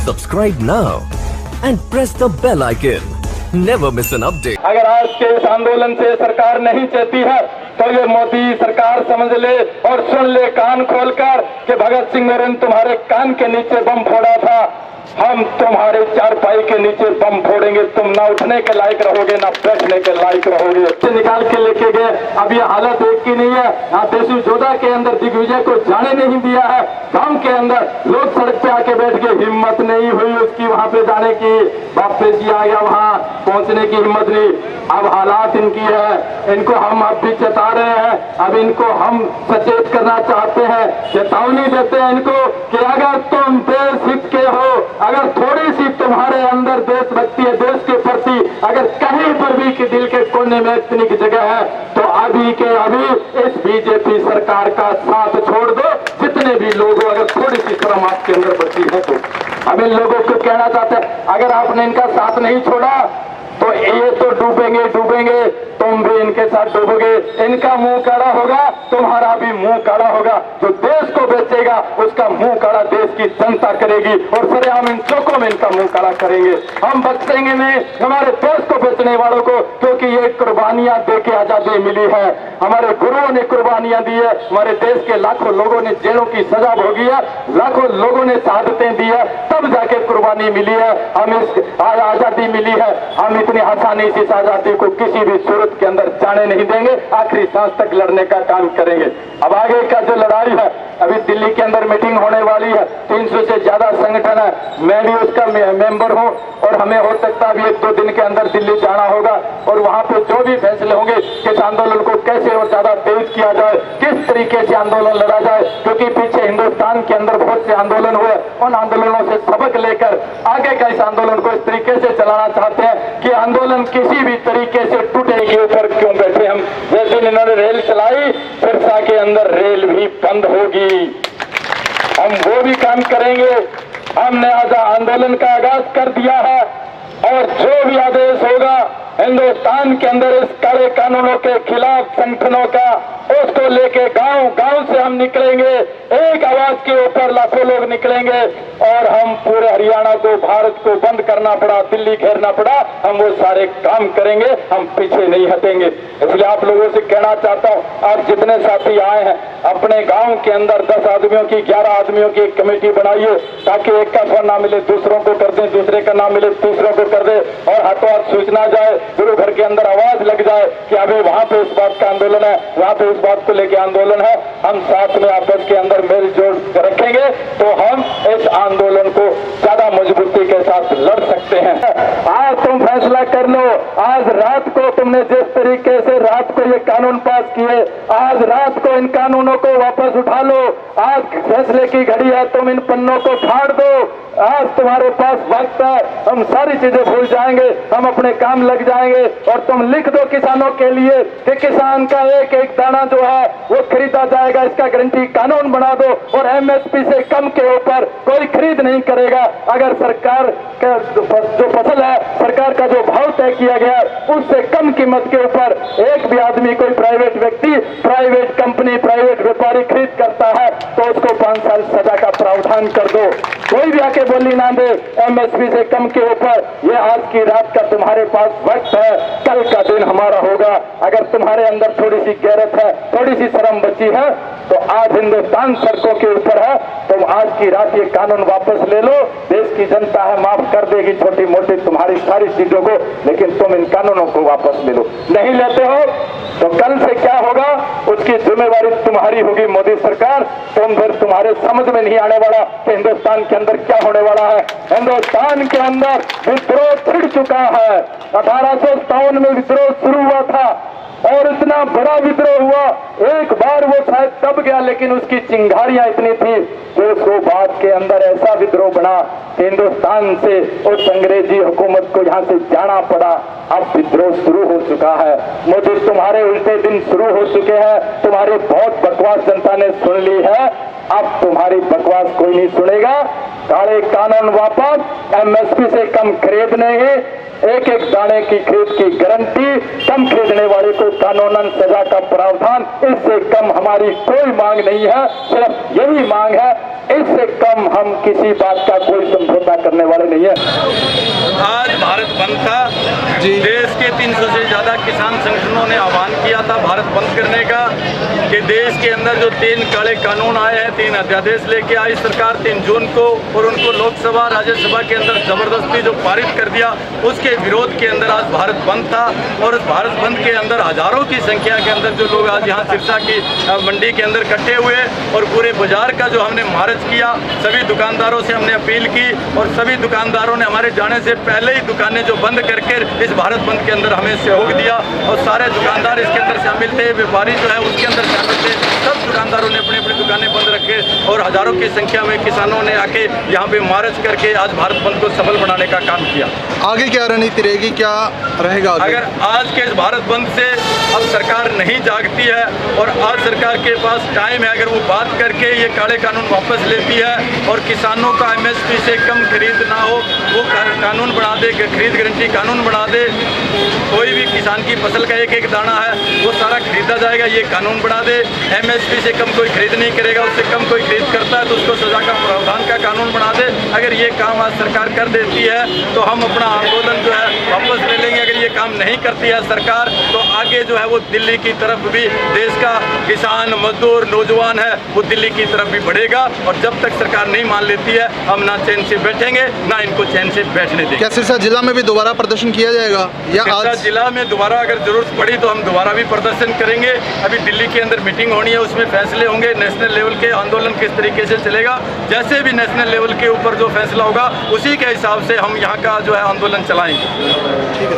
Subscribe now and press the bell icon. Never miss an update. अगर आज के इस आंदोलन से सरकार नहीं चलती है तो ये मोदी सरकार समझ ले और सुन ले कान खोलकर कि भगत सिंह ने तुम्हारे कान के नीचे बम फोड़ा था, हम तुम्हारे चारपाई के नीचे बम फोड़ेंगे, तुम ना उठने के लायक रहोगे ना बैठने के लायक रहोगे। निकाल के लेके गए। अब ये हालत एक की नहीं है। यहाँ देशू जोधा के अंदर दिग्विजय को जाने नहीं दिया है। गांव के अंदर लोग सड़क पे आके बैठ के हिम्मत नहीं हुई उसकी वहां पे जाने की, वापस ही आ गया, वहां पहुंचने की हिम्मत नहीं। अब हालात इनकी है, इनको हम अब भी चेता रहे हैं, अब इनको हम सचेत करना चाहते हैं, चेतावनी देते हैं इनको कि अगर तुम देश हित के हो, अगर थोड़ी सी तुम्हारे अंदर देशभक्ति है, देश के प्रति अगर कहीं पर भी कि दिल के कोने में इतनी की जगह है तो अभी के अभी इस बीजेपी सरकार का साथ छोड़ दो। जितने भी लोग हो, अगर थोड़ी सी शर्म आपके अंदर बची है तो हम इन लोगों को कहना चाहते हैं, अगर आपने इनका साथ नहीं छोड़ा तो ये तो डूबेंगे डूबेंगे, तुम भी इनके साथ डूबोगे। इनका मुंह काला होगा, तुम्हारा भी मुंह काला होगा। जो देश को बेचेगा उसका मुंह काला देश की जनता करेगी और सरेआम इन चौकों में इनका मुंह काला करेंगे। हम बख्शेंगे नहीं हमारे देश को बेचने वालों को, क्योंकि ये कुर्बानियां दे के आजादी मिली है। हमारे गुरुओं ने कुर्बानियां दी है, हमारे देश के लाखों लोगों ने जेलों की सजा भोगी है, लाखों लोगों ने शहादतें दी है, तब जाके कुर्बानी मिली है, हम इस आजादी मिली है। हम इतनी आसानी से इस आजादी को किसी भी सूरत के अंदर जाने नहीं देंगे, आखिरी सांस तक लड़ने का काम करेंगे। अब आगे का जो लड़ाई है, अभी दिल्ली के अंदर मीटिंग होने वाली है, 300 से ज्यादा संगठन है, मैं भी उसका मेंबर हूं और हमें हो सकता है अभी 1-2 दिन के अंदर दिल्ली जाना होगा और वहां पे जो भी फैसले होंगे कि इस आंदोलन को कैसे और ज्यादा तेज किया जाए, किस तरीके से आंदोलन लड़ा जाए, क्योंकि पीछे हिंदुस्तान के अंदर बहुत से आंदोलन हुए, उन आंदोलनों से सबक लेकर आगे का इस आंदोलन को इस तरीके से चलाना चाहते हैं कि आंदोलन किसी भी तरीके से टूटे के ऊपर क्यों बैठे हम। जैसे इन्होंने रेल चलाई, सिरसा के अंदर रेल भी बंद होगी, हम वो भी काम करेंगे। हमने आज आंदोलन का आगाज कर दिया है और जो भी आदेश होगा हिंदुस्तान के अंदर इस काले कानूनों के खिलाफ संगठनों का, उसको लेके गांव गांव से हम निकलेंगे, एक आवाज के ऊपर लाखों लोग निकलेंगे और हम पूरे हरियाणा को, भारत को बंद करना पड़ा, दिल्ली घेरना पड़ा, हम वो सारे काम करेंगे, हम पीछे नहीं हटेंगे। इसलिए आप लोगों से कहना चाहता हूं, आप जितने साथी आए हैं अपने गांव के अंदर 10 आदमियों की, 11 आदमियों की एक कमेटी बनाइए, ताकि एक का फोन ना मिले दूसरों को कर दे, दूसरे का ना मिले तीसरों को कर दे और हाथों हाथ सूचना जाए, गुरु घर के अंदर आवाज लग जाए कि अभी वहां पे इस बात का आंदोलन है, वहां पे इस बात को लेकर आंदोलन है। हम साथ में आपस के अंदर मेल जोड़ रखेंगे तो हम इस आंदोलन को ज्यादा मजबूती के साथ लड़ सकते हैं। आज तुम फैसला कर लो, आज रात को तुमने जिस तरीके से रात को ये कानून पास किए, आज रात को इन कानूनों को वापस उठा लो। आज फैसले की घड़ी है, तुम इन पन्नों को फाड़ दो, आज तुम्हारे पास वक्त है, हम सारी चीजें भूल जाएंगे, हम अपने काम लग जाएंगे और तुम लिख दो किसानों के लिए कि किसान का एक एक दाना जो है वो खरीदा जाएगा, इसका गारंटी कानून बना दो और एमएसपी से कम के ऊपर कोई खरीद नहीं करेगा। अगर सरकार का जो फसल है, सरकार का जो भाव तय किया गया उससे कम कीमत के ऊपर एक भी आदमी, कोई प्राइवेट व्यक्ति, प्राइवेट कंपनी, प्राइवेट व्यापारी खरीद करता है तो उसको 5 साल सजा का प्रावधान कर दो। कोई भी आके बोली ना दे एमएसपी से कम के ऊपर। ये आज की रात का तुम्हारे पास वक्त है, कल का दिन हमारा होगा। अगर तुम्हारे अंदर थोड़ी सी गैरत है, थोड़ी सी शर्म बची है तो आज हिंदुस्तान सड़कों के ऊपर है, तुम आज की रात ये कानून वापस ले लो। देश की जनता है, माफ कर देगी छोटी मोटी तुम्हारी सारी चीजों को, लेकिन तुम इन कानूनों को वापस ले लो। नहीं लेते हो तो कल से क्या होगा उसकी जिम्मेवारी तुम्हारी होगी मोदी सरकार। तुम फिर तुम्हारे समझ में नहीं आने वाला कि हिंदुस्तान के अंदर क्या होने वाला है। हिंदुस्तान के अंदर विद्रोह छिड़ चुका है। 1857 में विद्रोह शुरू हुआ था और इतना बड़ा विद्रोह हुआ, एक बार वो शायद दब गया, लेकिन उसकी चिंगारियां इतनी थी कि उसको बाद के अंदर ऐसा विद्रोह बना कि हिंदुस्तान से उस अंग्रेजी हुकूमत को यहाँ से जाना पड़ा। अब विद्रोह शुरू हो चुका है। मोदी, तुम्हारे उल्टे दिन शुरू हो चुके हैं, तुम्हारी बहुत बकवास जनता ने सुन ली है, अब तुम्हारी बकवास कोई नहीं सुनेगा। काले कानून वापस, एमएसपी से कम खरीद नहीं, एक एक दाने की खरीद की गारंटी, कम खरीदने वाले को कानूनन सजा का प्रावधान, इससे कम हमारी कोई मांग नहीं है। सिर्फ यही मांग है इससे कम हम किसी बात का कोई समझौता करने वाले नहीं है। आज भारत बंद था देश के 300 से ज्यादा किसान संगठनों ने आह्वान किया था भारत बंद करने का कि देश के अंदर जो 3 काले कानून आए हैं, 3 अध्यादेश लेके आई सरकार 3 जून को, और उनको लोकसभा राज्यसभा के अंदर जबरदस्ती जो पारित कर दिया, उसके विरोध के अंदर आज भारत बंद था। और उस भारत बंद के अंदर हजारों की संख्या के अंदर जो लोग आज यहाँ सिरसा की मंडी के अंदर इकट्ठे हुए और पूरे बाजार का जो हमने मार्च किया, सभी दुकानदारों से हमने अपील की और सभी दुकानदारों ने हमारे जाने से पहले ही दुकानें जो बंद करके इस भारत बंद के अंदर हमें सहयोग दिया और सारे दुकानदार इसके अंदर शामिल थे, व्यापारी जो है उसके अंदर शामिल थे। सब दुकानदारों ने अपनी अपनी दुकानें बंद रखे और हजारों की संख्या में किसानों ने आके यहाँ पे मार्च करके आज भारत बंद को सफल बनाने का काम किया। आगे क्या रणनीति रहेगी, क्या रहेगा आगे? अगर आज के इस भारत बंद से अब सरकार नहीं जागती है और आज सरकार के पास टाइम है, अगर वो बात करके ये काले कानून वापस लेती है और किसानों का MSP से कम खरीद ना हो, वो कानून बना दे, खरीद गारंटी कानून बना दे, कोई भी किसान की फसल का एक एक दाना है वो सारा खरीदा जाएगा, ये कानून बना दे। MSP से कम कोई खरीद नहीं करेगा, उससे कम कोई खरीद करता है तो उसको सजा का प्रावधान का कानून बना दे। अगर ये काम आज सरकार कर देती है तो हम अपना आंदोलन जो है वापस ले लेंगे। अगर ये काम नहीं करती है सरकार तो आगे जो है वो दिल्ली की तरफ भी देश का किसान मजदूर नौजवान है वो दिल्ली की तरफ भी बढ़ेगा। और जब तक सरकार नहीं मान लेती है हम ना चैन से बैठेंगे ना इनको चैन से बैठने देंगे। क्या सिरसा जिला में भी दोबारा प्रदर्शन किया जाएगा या सिरसा आज? जिला में दोबारा अगर जरूरत पड़ी तो हम दोबारा भी प्रदर्शन करेंगे। अभी दिल्ली के अंदर मीटिंग होनी है, उसमें फैसले होंगे नेशनल लेवल के आंदोलन किस तरीके से चलेगा। जैसे भी नेशनल लेवल के ऊपर जो फैसला होगा उसी के हिसाब से हम यहाँ का जो है आंदोलन चलाएंगे।